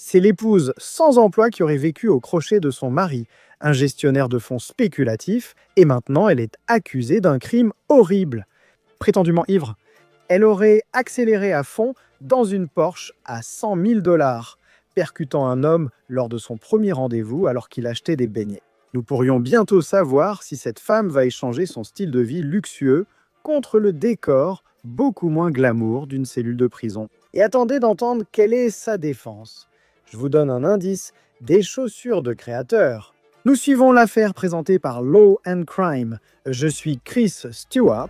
C'est l'épouse sans emploi qui aurait vécu au crochet de son mari, un gestionnaire de fonds spéculatif, et maintenant elle est accusée d'un crime horrible. Prétendument ivre, elle aurait accéléré à fond dans une Porsche à 100 000 dollars, percutant un homme lors de son premier rendez-vous alors qu'il achetait des beignets. Nous pourrions bientôt savoir si cette femme va échanger son style de vie luxueux contre le décor beaucoup moins glamour d'une cellule de prison. Et attendez d'entendre quelle est sa défense. Je vous donne un indice, des chaussures de créateur. Nous suivons l'affaire présentée par Law and Crime. Je suis Chris Stewart.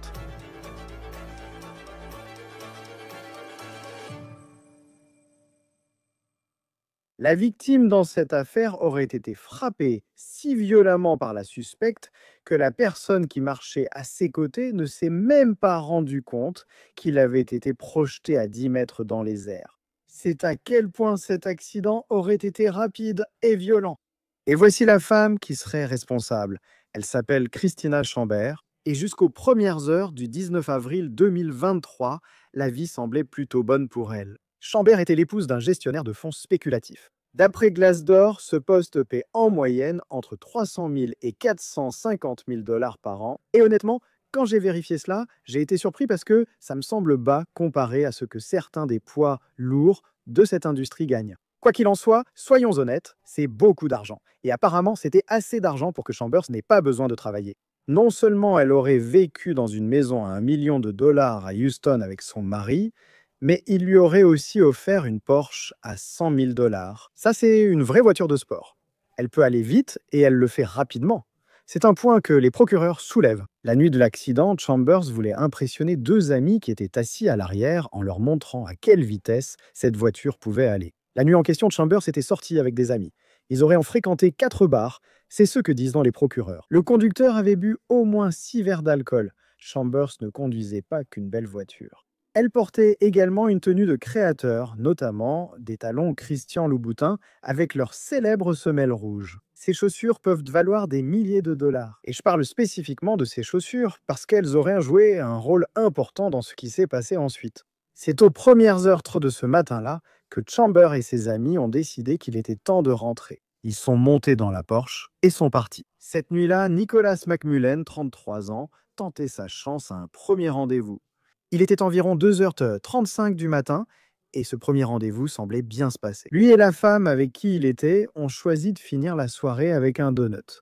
La victime dans cette affaire aurait été frappée si violemment par la suspecte que la personne qui marchait à ses côtés ne s'est même pas rendu compte qu'il avait été projeté à 10 mètres dans les airs. C'est à quel point cet accident aurait été rapide et violent. Et voici la femme qui serait responsable. Elle s'appelle Christina Chambers et jusqu'aux premières heures du 19 avril 2023, la vie semblait plutôt bonne pour elle. Chambers était l'épouse d'un gestionnaire de fonds spéculatifs. D'après Glassdoor, ce poste paie en moyenne entre 300 000 et 450 000 dollars par an. Et honnêtement, quand j'ai vérifié cela, j'ai été surpris parce que ça me semble bas comparé à ce que certains des poids lourds de cette industrie gagnent. Quoi qu'il en soit, soyons honnêtes, c'est beaucoup d'argent. Et apparemment, c'était assez d'argent pour que Chambers n'ait pas besoin de travailler. Non seulement elle aurait vécu dans une maison à 1 million de dollars à Houston avec son mari, mais il lui aurait aussi offert une Porsche à 100 000 dollars. Ça, c'est une vraie voiture de sport. Elle peut aller vite et elle le fait rapidement. C'est un point que les procureurs soulèvent. La nuit de l'accident, Chambers voulait impressionner deux amis qui étaient assis à l'arrière en leur montrant à quelle vitesse cette voiture pouvait aller. La nuit en question, Chambers était sorti avec des amis. Ils auraient en fréquenté 4 bars, c'est ce que disent dans les procureurs. Le conducteur avait bu au moins 6 verres d'alcool. Chambers ne conduisait pas qu'une belle voiture. Elle portait également une tenue de créateur, notamment des talons Christian Louboutin avec leurs célèbres semelles rouges. Ces chaussures peuvent valoir des milliers de dollars. Et je parle spécifiquement de ces chaussures parce qu'elles auraient joué un rôle important dans ce qui s'est passé ensuite. C'est aux premières heures de ce matin-là que Chambers et ses amis ont décidé qu'il était temps de rentrer. Ils sont montés dans la Porsche et sont partis. Cette nuit-là, Nicholas McMullen, 33 ans, tentait sa chance à un premier rendez-vous. Il était environ 2h35 du matin et ce premier rendez-vous semblait bien se passer. Lui et la femme avec qui il était ont choisi de finir la soirée avec un donut.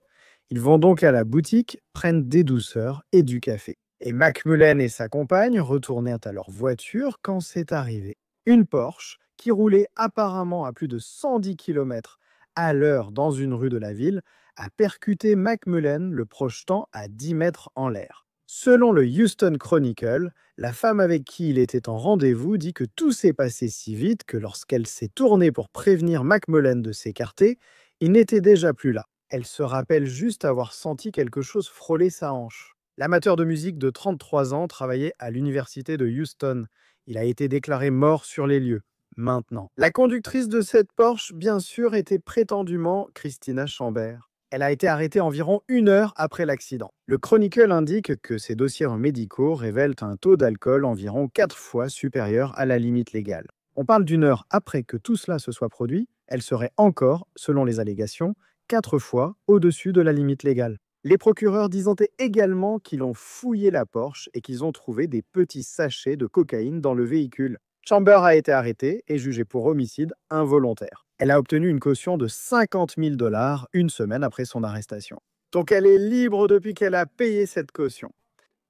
Ils vont donc à la boutique, prennent des douceurs et du café. Et McMullen et sa compagne retournèrent à leur voiture quand c'est arrivé. Une Porsche qui roulait apparemment à plus de 110 km à l'heure dans une rue de la ville a percuté McMullen, le projetant à 10 mètres en l'air. Selon le Houston Chronicle, la femme avec qui il était en rendez-vous dit que tout s'est passé si vite que lorsqu'elle s'est tournée pour prévenir McMullen de s'écarter, il n'était déjà plus là. Elle se rappelle juste avoir senti quelque chose frôler sa hanche. L'amateur de musique de 33 ans travaillait à l'université de Houston. Il a été déclaré mort sur les lieux. Maintenant. La conductrice de cette Porsche, bien sûr, était prétendument Christina Chambers. Elle a été arrêtée environ 1 heure après l'accident. Le Chronicle indique que ses dossiers médicaux révèlent un taux d'alcool environ 4 fois supérieur à la limite légale. On parle d'1 heure après que tout cela se soit produit, elle serait encore, selon les allégations, 4 fois au-dessus de la limite légale. Les procureurs disent également qu'ils ont fouillé la Porsche et qu'ils ont trouvé des petits sachets de cocaïne dans le véhicule. Chambers a été arrêtée et jugée pour homicide involontaire. Elle a obtenu une caution de 50 000 dollars une semaine après son arrestation. Donc elle est libre depuis qu'elle a payé cette caution.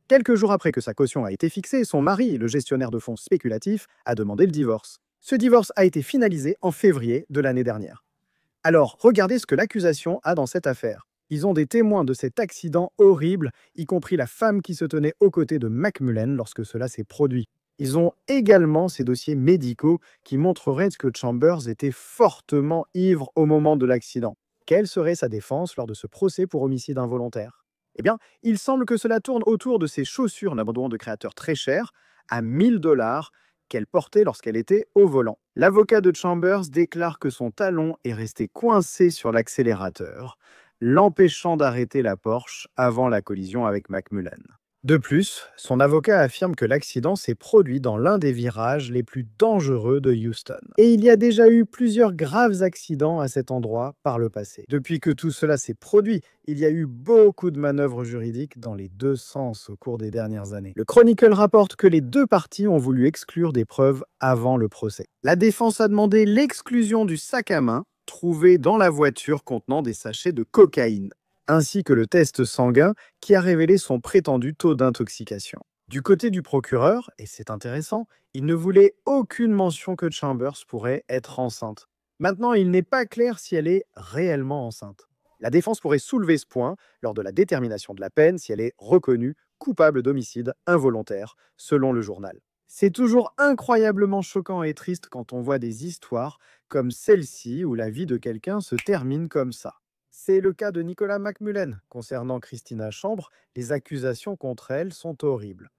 Quelques jours après que sa caution a été fixée, son mari, le gestionnaire de fonds spéculatifs, a demandé le divorce. Ce divorce a été finalisé en février de l'année dernière. Alors, regardez ce que l'accusation a dans cette affaire. Ils ont des témoins de cet accident horrible, y compris la femme qui se tenait aux côtés de McMullen lorsque cela s'est produit. Ils ont également ces dossiers médicaux qui montreraient que Chambers était fortement ivre au moment de l'accident. Quelle serait sa défense lors de ce procès pour homicide involontaire? Eh bien, il semble que cela tourne autour de ses chaussures en abandon de créateur très chères, à 1000 dollars, qu'elle portait lorsqu'elle était au volant. L'avocat de Chambers déclare que son talon est resté coincé sur l'accélérateur, l'empêchant d'arrêter la Porsche avant la collision avec McMullen. De plus, son avocat affirme que l'accident s'est produit dans l'un des virages les plus dangereux de Houston. Et il y a déjà eu plusieurs graves accidents à cet endroit par le passé. Depuis que tout cela s'est produit, il y a eu beaucoup de manœuvres juridiques dans les deux sens au cours des dernières années. Le Chronicle rapporte que les deux parties ont voulu exclure des preuves avant le procès. La défense a demandé l'exclusion du sac à main trouvé dans la voiture contenant des sachets de cocaïne, ainsi que le test sanguin qui a révélé son prétendu taux d'intoxication. Du côté du procureur, et c'est intéressant, il ne voulait aucune mention que Chambers pourrait être enceinte. Maintenant, il n'est pas clair si elle est réellement enceinte. La défense pourrait soulever ce point lors de la détermination de la peine si elle est reconnue coupable d'homicide involontaire, selon le journal. C'est toujours incroyablement choquant et triste quand on voit des histoires comme celle-ci où la vie de quelqu'un se termine comme ça. C'est le cas de Nicolas McMullen. Concernant Christina Chambre, les accusations contre elle sont horribles.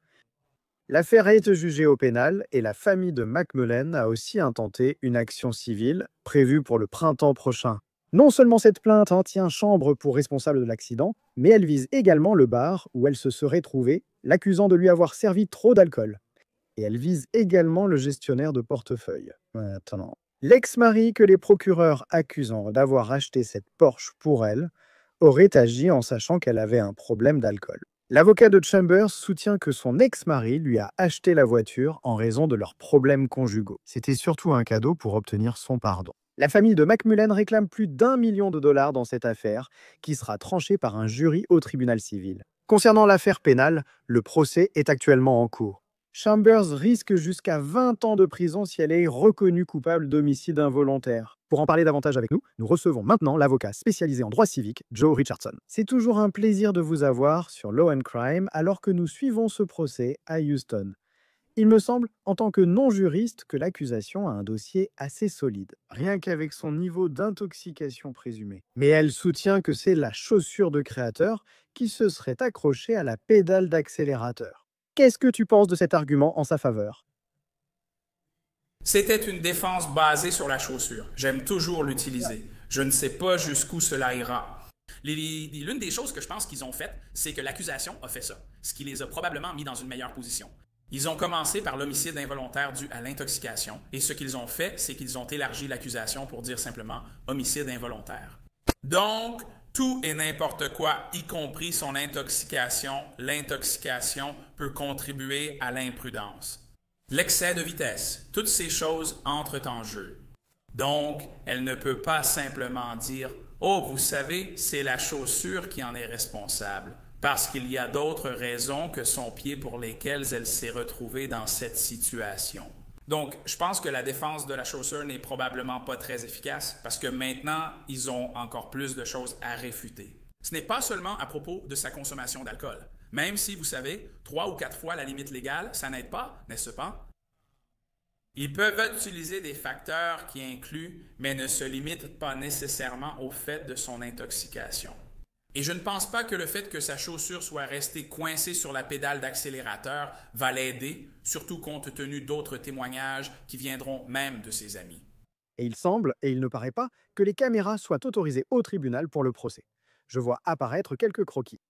L'affaire a été jugée au pénal et la famille de McMullen a aussi intenté une action civile prévue pour le printemps prochain. Non seulement cette plainte tient Chambre pour responsable de l'accident, mais elle vise également le bar où elle se serait trouvée, l'accusant de lui avoir servi trop d'alcool. Et elle vise également le gestionnaire de portefeuille. Attends. L'ex-mari que les procureurs accusant d'avoir acheté cette Porsche pour elle aurait agi en sachant qu'elle avait un problème d'alcool. L'avocat de Chambers soutient que son ex-mari lui a acheté la voiture en raison de leurs problèmes conjugaux. C'était surtout un cadeau pour obtenir son pardon. La famille de McMullen réclame plus d'1 million de dollars dans cette affaire, qui sera tranchée par un jury au tribunal civil. Concernant l'affaire pénale, le procès est actuellement en cours. Chambers risque jusqu'à 20 ans de prison si elle est reconnue coupable d'homicide involontaire. Pour en parler davantage avec nous, nous recevons maintenant l'avocat spécialisé en droit civique, Joe Richardson. C'est toujours un plaisir de vous avoir sur Law and Crime alors que nous suivons ce procès à Houston. Il me semble, en tant que non-juriste, que l'accusation a un dossier assez solide, rien qu'avec son niveau d'intoxication présumé. Mais elle soutient que c'est la chaussure de créateur qui se serait accrochée à la pédale d'accélérateur. Qu'est-ce que tu penses de cet argument en sa faveur? C'était une défense basée sur la chaussure. J'aime toujours l'utiliser. Je ne sais pas jusqu'où cela ira. L'une des choses que je pense qu'ils ont faites, c'est que l'accusation a fait ça, ce qui les a probablement mis dans une meilleure position. Ils ont commencé par l'homicide involontaire dû à l'intoxication, et ce qu'ils ont fait, c'est qu'ils ont élargi l'accusation pour dire simplement homicide involontaire. Donc, tout et n'importe quoi, y compris son intoxication, l'intoxication peut contribuer à l'imprudence. L'excès de vitesse, toutes ces choses entrent en jeu. Donc, elle ne peut pas simplement dire « Oh, vous savez, c'est la chaussure qui en est responsable », parce qu'il y a d'autres raisons que son pied pour lesquelles elle s'est retrouvée dans cette situation. Donc, je pense que la défense de la chaussure n'est probablement pas très efficace parce que maintenant, ils ont encore plus de choses à réfuter. Ce n'est pas seulement à propos de sa consommation d'alcool. Même si, vous savez, 3 ou 4 fois la limite légale, ça n'aide pas, n'est-ce pas? Ils peuvent utiliser des facteurs qui incluent, mais ne se limitent pas nécessairement au fait de son intoxication. Et je ne pense pas que le fait que sa chaussure soit restée coincée sur la pédale d'accélérateur va l'aider, surtout compte tenu d'autres témoignages qui viendront même de ses amis. Et il semble, et il ne paraît pas, que les caméras soient autorisées au tribunal pour le procès. Je vois apparaître quelques croquis.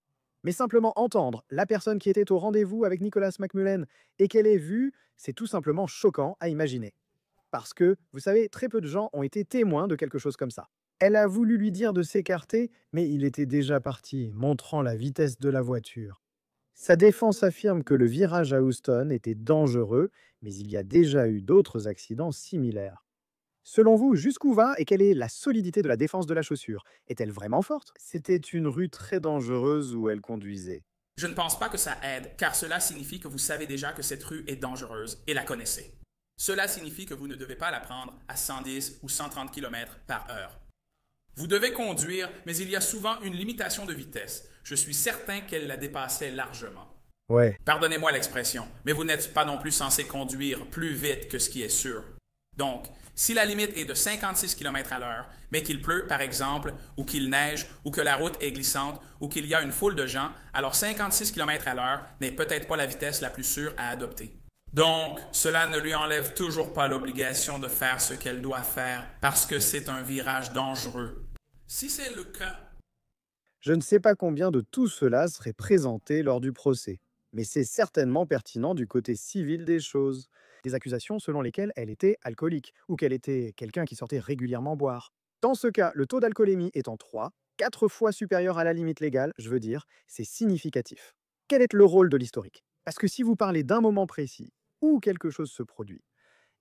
Mais simplement entendre la personne qui était au rendez-vous avec Nicolas McMullen et qu'elle ait vu, c'est tout simplement choquant à imaginer. Parce que, vous savez, très peu de gens ont été témoins de quelque chose comme ça. Elle a voulu lui dire de s'écarter, mais il était déjà parti, montrant la vitesse de la voiture. Sa défense affirme que le virage à Houston était dangereux, mais il y a déjà eu d'autres accidents similaires. Selon vous, jusqu'où va et quelle est la solidité de la défense de la chaussure? Est-elle vraiment forte? C'était une rue très dangereuse où elle conduisait. Je ne pense pas que ça aide, car cela signifie que vous savez déjà que cette rue est dangereuse et la connaissez. Cela signifie que vous ne devez pas la prendre à 110 ou 130 km par heure. Vous devez conduire, mais il y a souvent une limitation de vitesse. Je suis certain qu'elle la dépassait largement. Ouais. Pardonnez-moi l'expression, mais vous n'êtes pas non plus censé conduire plus vite que ce qui est sûr. Donc, si la limite est de 56 km à l'heure, mais qu'il pleut, par exemple, ou qu'il neige, ou que la route est glissante, ou qu'il y a une foule de gens, alors 56 km à l'heure n'est peut-être pas la vitesse la plus sûre à adopter. Donc, cela ne lui enlève toujours pas l'obligation de faire ce qu'elle doit faire, parce que c'est un virage dangereux. Si c'est le cas, Je ne sais pas combien de tout cela serait présenté lors du procès. mais c'est certainement pertinent du côté civil des choses. Des accusations selon lesquelles elle était alcoolique ou qu'elle était quelqu'un qui sortait régulièrement boire. Dans ce cas, le taux d'alcoolémie étant 3, 4 fois supérieur à la limite légale, je veux dire, c'est significatif. Quel est le rôle de l'historique? Parce que si vous parlez d'un moment précis où quelque chose se produit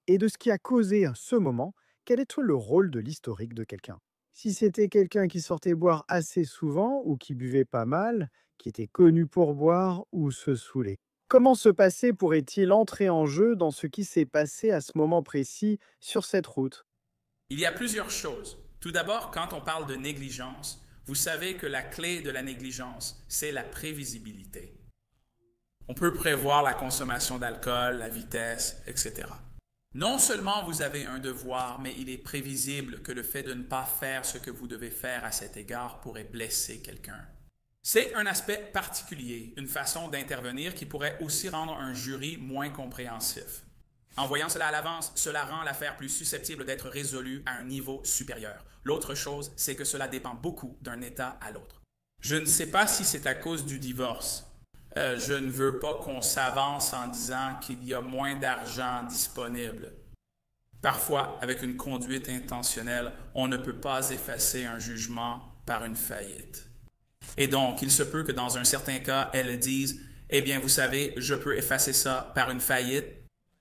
et de ce qui a causé ce moment, quel est le rôle de l'historique de quelqu'un? Si c'était quelqu'un qui sortait boire assez souvent ou qui buvait pas mal, qui était connu pour boire ou se saouler. Comment ce passé pourrait-il entrer en jeu dans ce qui s'est passé à ce moment précis sur cette route? Il y a plusieurs choses. Tout d'abord, quand on parle de négligence, vous savez que la clé de la négligence, c'est la prévisibilité. On peut prévoir la consommation d'alcool, la vitesse, etc. Non seulement vous avez un devoir, mais il est prévisible que le fait de ne pas faire ce que vous devez faire à cet égard pourrait blesser quelqu'un. C'est un aspect particulier, une façon d'intervenir qui pourrait aussi rendre un jury moins compréhensif. En voyant cela à l'avance, cela rend l'affaire plus susceptible d'être résolue à un niveau supérieur. L'autre chose, c'est que cela dépend beaucoup d'un État à l'autre. Je ne sais pas si c'est à cause du divorce. Je ne veux pas qu'on s'avance en disant qu'il y a moins d'argent disponible. Parfois, avec une conduite intentionnelle, on ne peut pas effacer un jugement par une faillite. Et donc, il se peut que dans un certain cas, elles disent « Eh bien, vous savez, je peux effacer ça par une faillite. »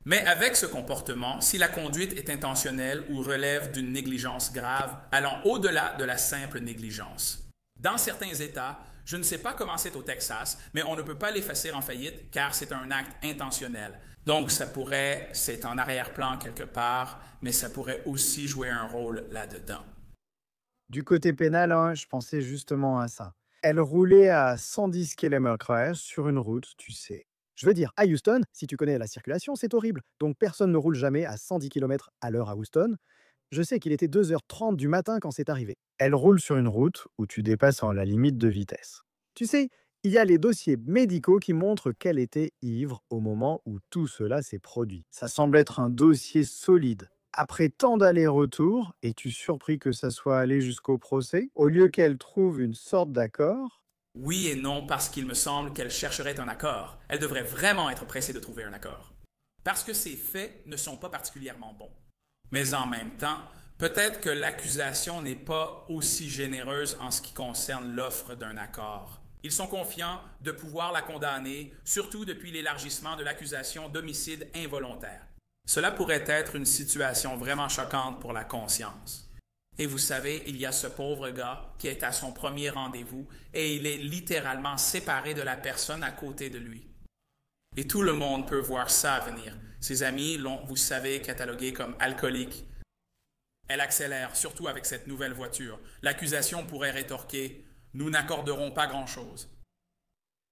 Mais avec ce comportement, si la conduite est intentionnelle ou relève d'une négligence grave, allons au-delà de la simple négligence. Dans certains États, je ne sais pas comment c'est au Texas, mais on ne peut pas l'effacer en faillite car c'est un acte intentionnel. Donc c'est en arrière-plan quelque part, mais ça pourrait aussi jouer un rôle là-dedans. Du côté pénal, hein, je pensais justement à ça. Elle roulait à 110 km/h sur une route, tu sais. Je veux dire, à Houston, si tu connais la circulation, c'est horrible. Donc personne ne roule jamais à 110 km/h à Houston. Je sais qu'il était 2h30 du matin quand c'est arrivé. Elle roule sur une route où tu dépasses la limite de vitesse. Tu sais, il y a les dossiers médicaux qui montrent qu'elle était ivre au moment où tout cela s'est produit. Ça semble être un dossier solide. Après tant d'allers-retours, es-tu surpris que ça soit allé jusqu'au procès, au lieu qu'elle trouve une sorte d'accord? Oui et non parce qu'il me semble qu'elle chercherait un accord. Elle devrait vraiment être pressée de trouver un accord. Parce que ces faits ne sont pas particulièrement bons. Mais en même temps, peut-être que l'accusation n'est pas aussi généreuse en ce qui concerne l'offre d'un accord. Ils sont confiants de pouvoir la condamner, surtout depuis l'élargissement de l'accusation d'homicide involontaire. Cela pourrait être une situation vraiment choquante pour la conscience. Et vous savez, il y a ce pauvre gars qui est à son premier rendez-vous et il est littéralement séparé de la personne à côté de lui. Et tout le monde peut voir ça venir. Ses amis l'ont, vous savez, catalogué comme alcoolique. Elle accélère, surtout avec cette nouvelle voiture. L'accusation pourrait rétorquer « Nous n'accorderons pas grand-chose ».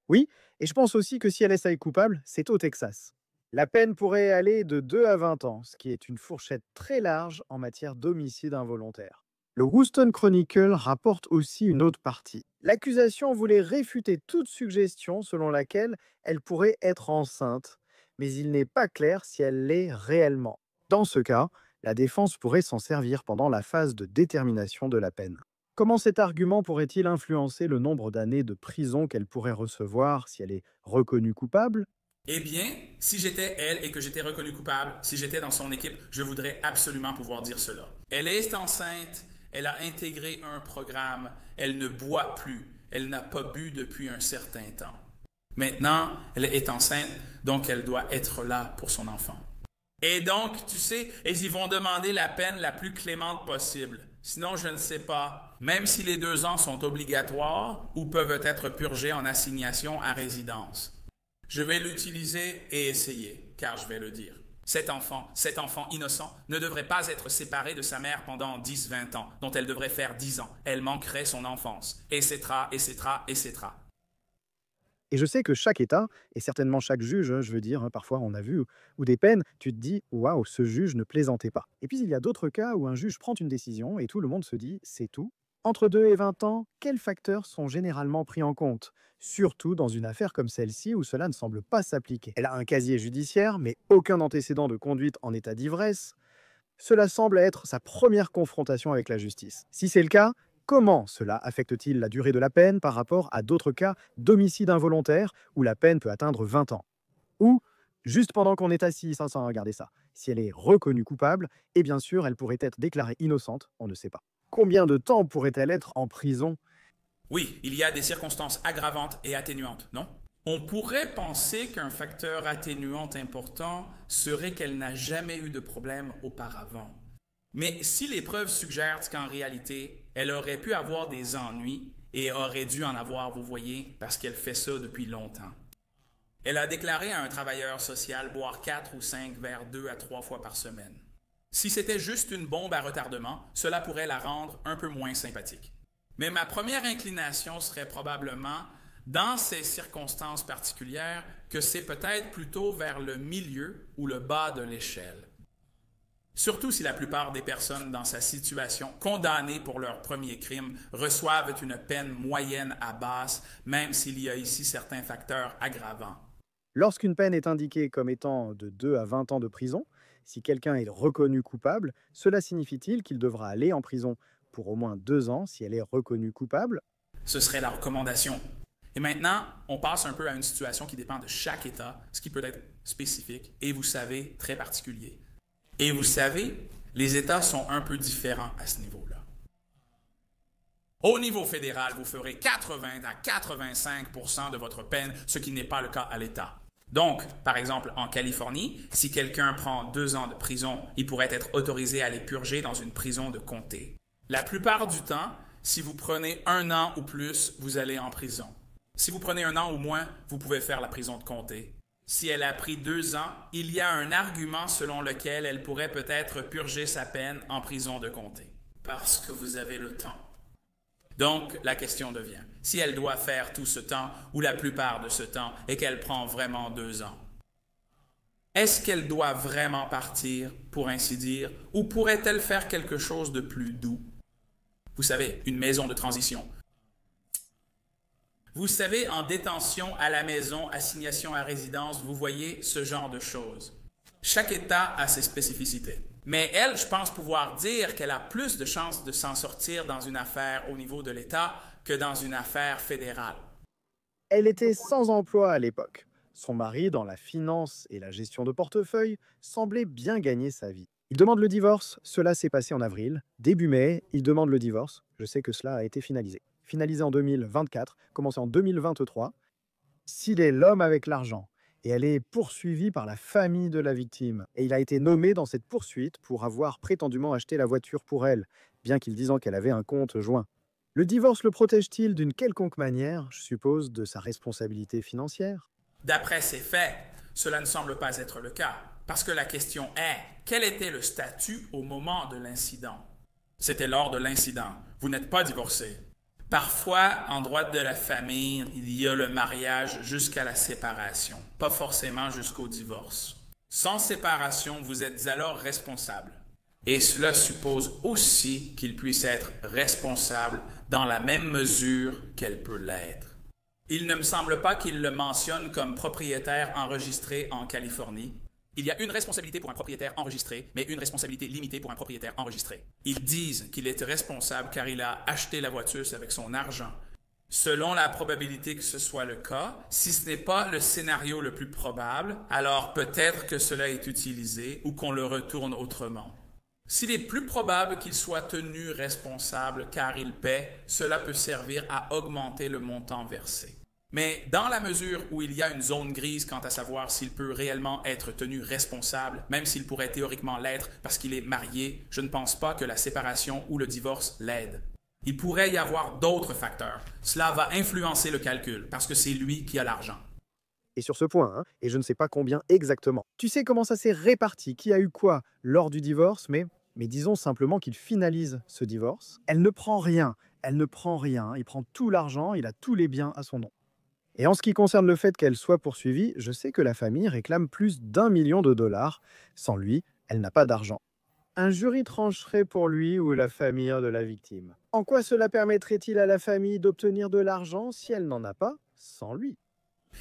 Oui, et je pense aussi que si elle est coupable, c'est au Texas. La peine pourrait aller de 2 à 20 ans, ce qui est une fourchette très large en matière d'homicide involontaire. Le Houston Chronicle rapporte aussi une autre partie. L'accusation voulait réfuter toute suggestion selon laquelle elle pourrait être enceinte, mais il n'est pas clair si elle l'est réellement. Dans ce cas, la défense pourrait s'en servir pendant la phase de détermination de la peine. Comment cet argument pourrait-il influencer le nombre d'années de prison qu'elle pourrait recevoir si elle est reconnue coupable? Eh bien, si j'étais elle et que j'étais reconnu coupable, si j'étais dans son équipe, je voudrais absolument pouvoir dire cela. Elle est enceinte, elle a intégré un programme, elle ne boit plus, elle n'a pas bu depuis un certain temps. Maintenant, elle est enceinte, donc elle doit être là pour son enfant. Et donc, tu sais, ils y vont demander la peine la plus clémente possible. Sinon, je ne sais pas, même si les 2 ans sont obligatoires ou peuvent être purgés en assignation à résidence. Je vais l'utiliser et essayer, car je vais le dire. Cet enfant innocent, ne devrait pas être séparé de sa mère pendant 10-20 ans, dont elle devrait faire 10 ans. Elle manquerait son enfance, etc., etc., etc. Et je sais que chaque État, et certainement chaque juge, je veux dire, parfois on a vu, ou des peines, tu te dis, waouh, ce juge ne plaisantait pas. Et puis il y a d'autres cas où un juge prend une décision et tout le monde se dit, c'est tout. Entre 2 et 20 ans, quels facteurs sont généralement pris en compte? Surtout dans une affaire comme celle-ci où cela ne semble pas s'appliquer. Elle a un casier judiciaire, mais aucun antécédent de conduite en état d'ivresse. Cela semble être sa première confrontation avec la justice. Si c'est le cas, Comment cela affecte-t-il la durée de la peine par rapport à d'autres cas d'homicide involontaire où la peine peut atteindre 20 ans? Ou, juste pendant qu'on est assis sans regarder ça, si elle est reconnue coupable, et bien sûr, elle pourrait être déclarée innocente, on ne sait pas. Combien de temps pourrait-elle être en prison? Oui, il y a des circonstances aggravantes et atténuantes, non? On pourrait penser qu'un facteur atténuant important serait qu'elle n'a jamais eu de problème auparavant. Mais si les preuves suggèrent qu'en réalité, elle aurait pu avoir des ennuis et aurait dû en avoir, vous voyez, parce qu'elle fait ça depuis longtemps. Elle a déclaré à un travailleur social boire 4 ou 5 verres 2 à 3 fois par semaine. Si c'était juste une bombe à retardement, cela pourrait la rendre un peu moins sympathique. Mais ma première inclination serait probablement, dans ces circonstances particulières, que c'est peut-être plutôt vers le milieu ou le bas de l'échelle. Surtout si la plupart des personnes dans sa situation, condamnées pour leur premier crime, reçoivent une peine moyenne à basse, même s'il y a ici certains facteurs aggravants. Lorsqu'une peine est indiquée comme étant de 2 à 20 ans de prison, si quelqu'un est reconnu coupable, cela signifie-t-il qu'il devra aller en prison pour au moins 2 ans si elle est reconnue coupable? Ce serait la recommandation. Et maintenant, on passe un peu à une situation qui dépend de chaque État, ce qui peut être spécifique et, vous savez, très particulier. Et vous savez, les États sont un peu différents à ce niveau-là. Au niveau fédéral, vous ferez 80 à 85 % de votre peine, ce qui n'est pas le cas à l'État. Donc, par exemple, en Californie, si quelqu'un prend 2 ans de prison, il pourrait être autorisé à les purger dans une prison de comté. La plupart du temps, si vous prenez 1 an ou plus, vous allez en prison. Si vous prenez 1 an ou moins, vous pouvez faire la prison de comté. Si elle a pris 2 ans, il y a un argument selon lequel elle pourrait peut-être purger sa peine en prison de comté. Parce que vous avez le temps. Donc, la question devient, si elle doit faire tout ce temps, ou la plupart de ce temps, et qu'elle prend vraiment 2 ans, est-ce qu'elle doit vraiment partir, pour ainsi dire, ou pourrait-elle faire quelque chose de plus doux? Vous savez, une maison de transition. Vous savez, en détention à la maison, assignation à résidence, vous voyez ce genre de choses. Chaque État a ses spécificités. Mais elle, je pense pouvoir dire qu'elle a plus de chances de s'en sortir dans une affaire au niveau de l'État que dans une affaire fédérale. Elle était sans emploi à l'époque. Son mari, dans la finance et la gestion de portefeuille, semblait bien gagner sa vie. Il demande le divorce, cela s'est passé en avril. Début mai, il demande le divorce. Je sais que cela a été finalisé. Finalisé en 2024, commencé en 2023. S'il est l'homme avec l'argent, et elle est poursuivie par la famille de la victime, et il a été nommé dans cette poursuite pour avoir prétendument acheté la voiture pour elle, bien qu'il disant qu'elle avait un compte joint. Le divorce le protège-t-il d'une quelconque manière, je suppose, de sa responsabilité financière? D'après ces faits, cela ne semble pas être le cas, parce que la question est, quel était le statut au moment de l'incident? C'était lors de l'incident. Vous n'êtes pas divorcé. Parfois, en droit de la famille, il y a le mariage jusqu'à la séparation, pas forcément jusqu'au divorce. Sans séparation, vous êtes alors responsable. Et cela suppose aussi qu'il puisse être responsable dans la même mesure qu'elle peut l'être. Il ne me semble pas qu'il le mentionne comme propriétaire enregistré en Californie. Il y a une responsabilité pour un propriétaire enregistré, mais une responsabilité limitée pour un propriétaire enregistré. Ils disent qu'il est responsable car il a acheté la voiture avec son argent. Selon la probabilité que ce soit le cas, si ce n'est pas le scénario le plus probable, alors peut-être que cela est utilisé ou qu'on le retourne autrement. S'il est plus probable qu'il soit tenu responsable car il paie, cela peut servir à augmenter le montant versé. Mais dans la mesure où il y a une zone grise quant à savoir s'il peut réellement être tenu responsable, même s'il pourrait théoriquement l'être parce qu'il est marié, je ne pense pas que la séparation ou le divorce l'aide. Il pourrait y avoir d'autres facteurs. Cela va influencer le calcul parce que c'est lui qui a l'argent. Et sur ce point, hein, et je ne sais pas combien exactement. Tu sais comment ça s'est réparti, qui a eu quoi lors du divorce, mais disons simplement qu'il finalise ce divorce. Elle ne prend rien, il prend tout l'argent, il a tous les biens à son nom. Et en ce qui concerne le fait qu'elle soit poursuivie, je sais que la famille réclame plus d'1 million de dollars. Sans lui, elle n'a pas d'argent. Un jury trancherait pour lui ou la famille de la victime. En quoi cela permettrait-il à la famille d'obtenir de l'argent si elle n'en a pas sans lui?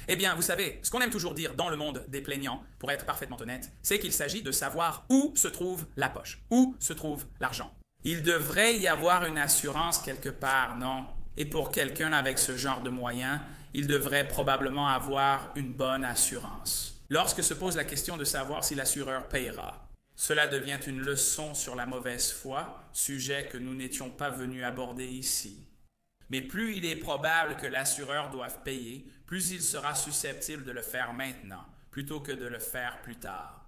Eh bien, vous savez, ce qu'on aime toujours dire dans le monde des plaignants, pour être parfaitement honnête, c'est qu'il s'agit de savoir où se trouve la poche, où se trouve l'argent. Il devrait y avoir une assurance quelque part, non? Et pour quelqu'un avec ce genre de moyens, il devrait probablement avoir une bonne assurance. Lorsque se pose la question de savoir si l'assureur payera, cela devient une leçon sur la mauvaise foi, sujet que nous n'étions pas venus aborder ici. Mais plus il est probable que l'assureur doive payer, plus il sera susceptible de le faire maintenant, plutôt que de le faire plus tard.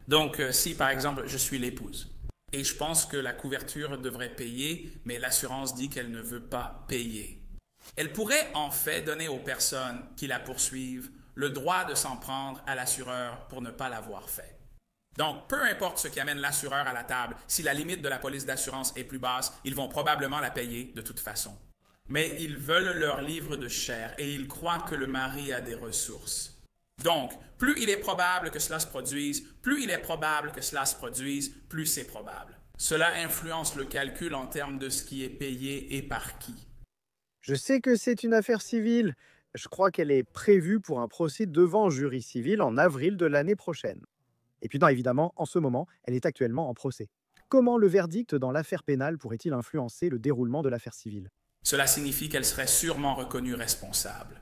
Donc, si par exemple je suis l'épouse, et je pense que la couverture devrait payer, mais l'assurance dit qu'elle ne veut pas payer. Elle pourrait en fait donner aux personnes qui la poursuivent le droit de s'en prendre à l'assureur pour ne pas l'avoir fait. Donc, peu importe ce qui amène l'assureur à la table, si la limite de la police d'assurance est plus basse, ils vont probablement la payer de toute façon. Mais ils veulent leur livre de chair et ils croient que le mari a des ressources. Donc, plus il est probable que cela se produise, plus c'est probable. Cela influence le calcul en termes de ce qui est payé et par qui. Je sais que c'est une affaire civile. Je crois qu'elle est prévue pour un procès devant jury civil en avril de l'année prochaine. Et puis non, évidemment, en ce moment, elle est actuellement en procès. Comment le verdict dans l'affaire pénale pourrait-il influencer le déroulement de l'affaire civile? Cela signifie qu'elle serait sûrement reconnue responsable.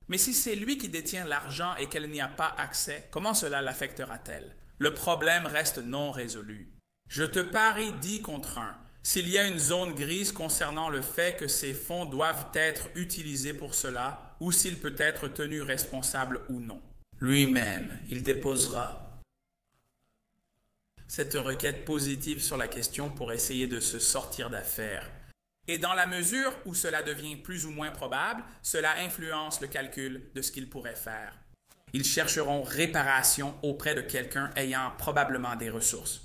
Mais si c'est lui qui détient l'argent et qu'elle n'y a pas accès, comment cela l'affectera-t-elle? Le problème reste non résolu. Je te parie 10 contre 1. S'il y a une zone grise concernant le fait que ces fonds doivent être utilisés pour cela, ou s'il peut être tenu responsable ou non. Lui-même, il déposera cette requête positive sur la question pour essayer de se sortir d'affaire. Et dans la mesure où cela devient plus ou moins probable, cela influence le calcul de ce qu'ils pourraient faire. Ils chercheront réparation auprès de quelqu'un ayant probablement des ressources.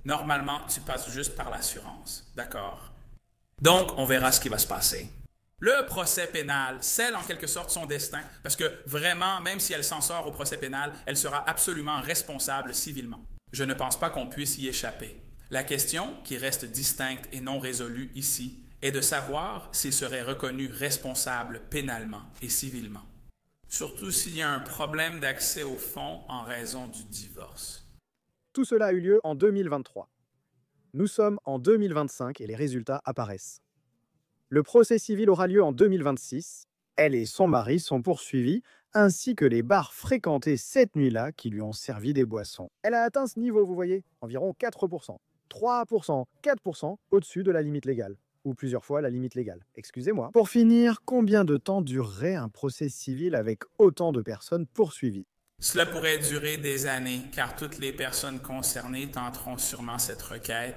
Normalement, tu passes juste par l'assurance, d'accord? Donc, on verra ce qui va se passer. Le procès pénal scelle en quelque sorte son destin, parce que vraiment, même si elle s'en sort au procès pénal, elle sera absolument responsable civilement. Je ne pense pas qu'on puisse y échapper. La question, qui reste distincte et non résolue ici, est de savoir s'il serait reconnu responsable pénalement et civilement. Surtout s'il y a un problème d'accès aux fonds en raison du divorce. Tout cela a eu lieu en 2023. Nous sommes en 2025 et les résultats apparaissent. Le procès civil aura lieu en 2026. Elle et son mari sont poursuivis, ainsi que les bars fréquentés cette nuit-là qui lui ont servi des boissons. Elle a atteint ce niveau, vous voyez, environ 4%, 3%, 4% au-dessus de la limite légale. Ou plusieurs fois la limite légale. Excusez-moi. Pour finir, combien de temps durerait un procès civil avec autant de personnes poursuivies? Cela pourrait durer des années, car toutes les personnes concernées tenteront sûrement cette requête.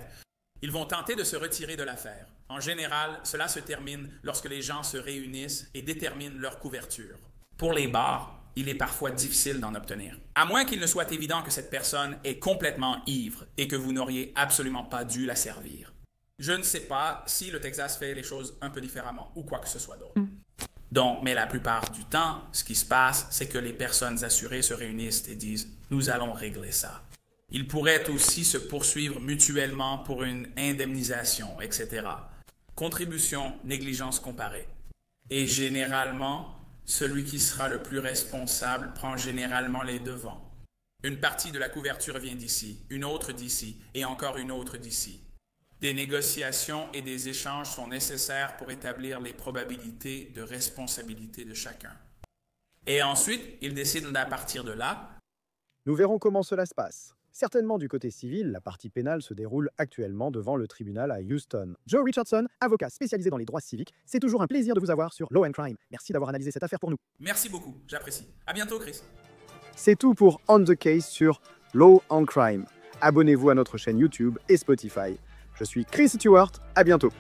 Ils vont tenter de se retirer de l'affaire. En général, cela se termine lorsque les gens se réunissent et déterminent leur couverture. Pour les bars, il est parfois difficile d'en obtenir. À moins qu'il ne soit évident que cette personne est complètement ivre et que vous n'auriez absolument pas dû la servir. Je ne sais pas si le Texas fait les choses un peu différemment ou quoi que ce soit d'autre. Donc, mais la plupart du temps, ce qui se passe, c'est que les personnes assurées se réunissent et disent « Nous allons régler ça ». Ils pourraient aussi se poursuivre mutuellement pour une indemnisation, etc. Contribution, négligence comparée. Et généralement, celui qui sera le plus responsable prend généralement les devants. Une partie de la couverture vient d'ici, une autre d'ici et encore une autre d'ici. Des négociations et des échanges sont nécessaires pour établir les probabilités de responsabilité de chacun. Et ensuite, ils décident d'à partir de là. Nous verrons comment cela se passe. Certainement du côté civil, la partie pénale se déroule actuellement devant le tribunal à Houston. Joe Richardson, avocat spécialisé dans les droits civiques, c'est toujours un plaisir de vous avoir sur Law & Crime. Merci d'avoir analysé cette affaire pour nous. Merci beaucoup, j'apprécie. À bientôt, Chris. C'est tout pour On the Case sur Law & Crime. Abonnez-vous à notre chaîne YouTube et Spotify. Je suis Chris Stewart, à bientôt.